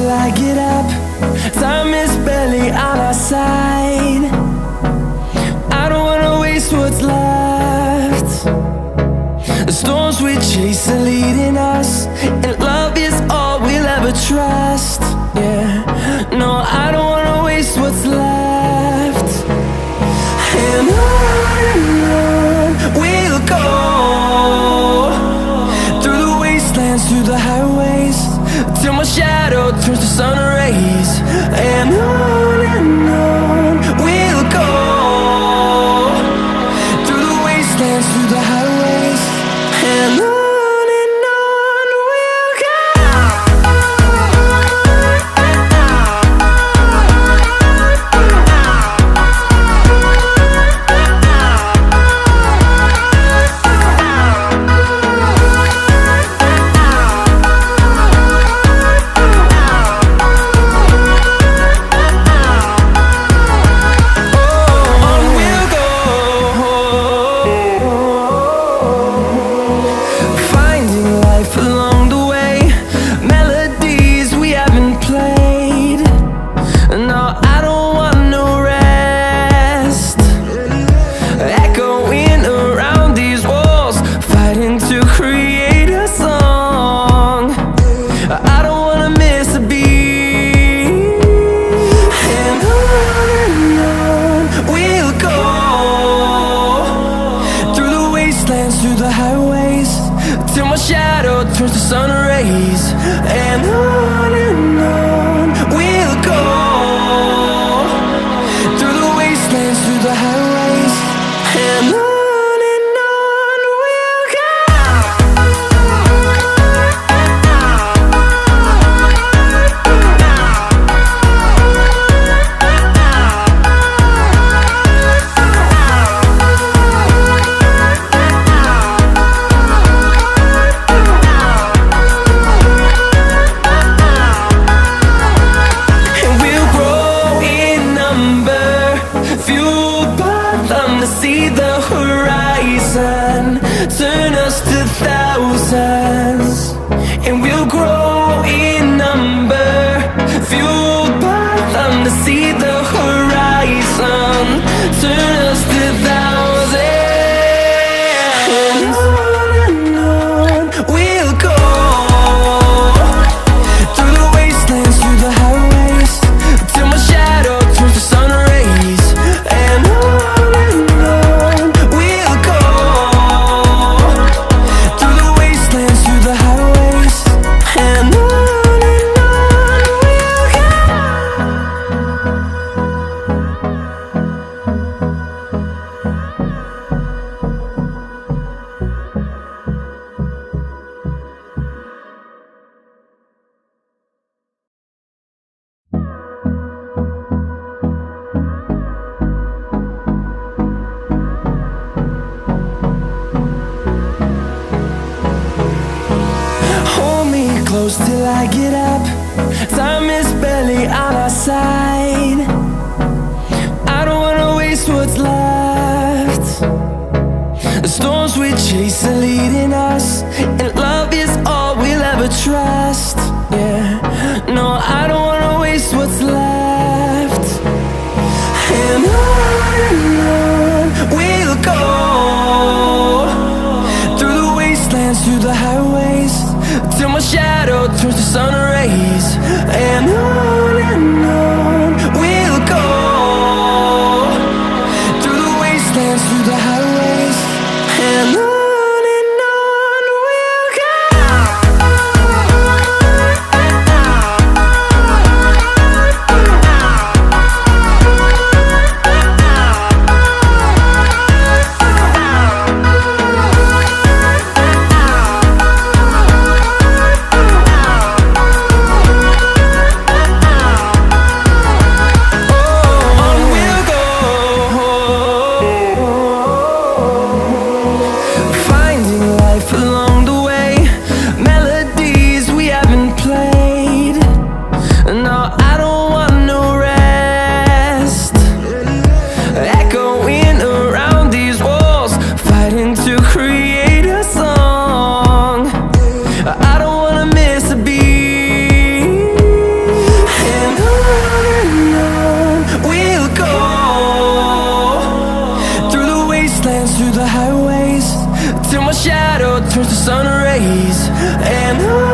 till I get up. Time is barely on our side. I don't wanna waste what's left. The storms we chase are leading us, and love is all we'll ever trust. Yeah, no, I don't wanna waste what's left. And on we'll go, through the wastelands, through the highways, till my shadow turns to sun rays. And on we'll go, through the wastelands, through the highways, and on we'll go. Through the highways, till my shadow turns to sun rays. And on we'll go, through the wastelands, through the highways, and on we'll go. See the horizon, turn us to thousands, and we'll grow in number, fueled by them. To see the horizon, turn us to thousands, and on we'll go, through the wastelands, through the highways, till my shadow turns to sun rays. And close till I get up. Time is barely on our side. I don't wanna waste what's left. The storms we chase are leading us, and love is all we'll ever trust. Yeah, no, I don't wanna waste what's left. And on we'll go, through the wastelands, through the highways, till my shadow turns to sun rays. And on we'll go, through the wastelands, through the highways, and on. We'll go. days, and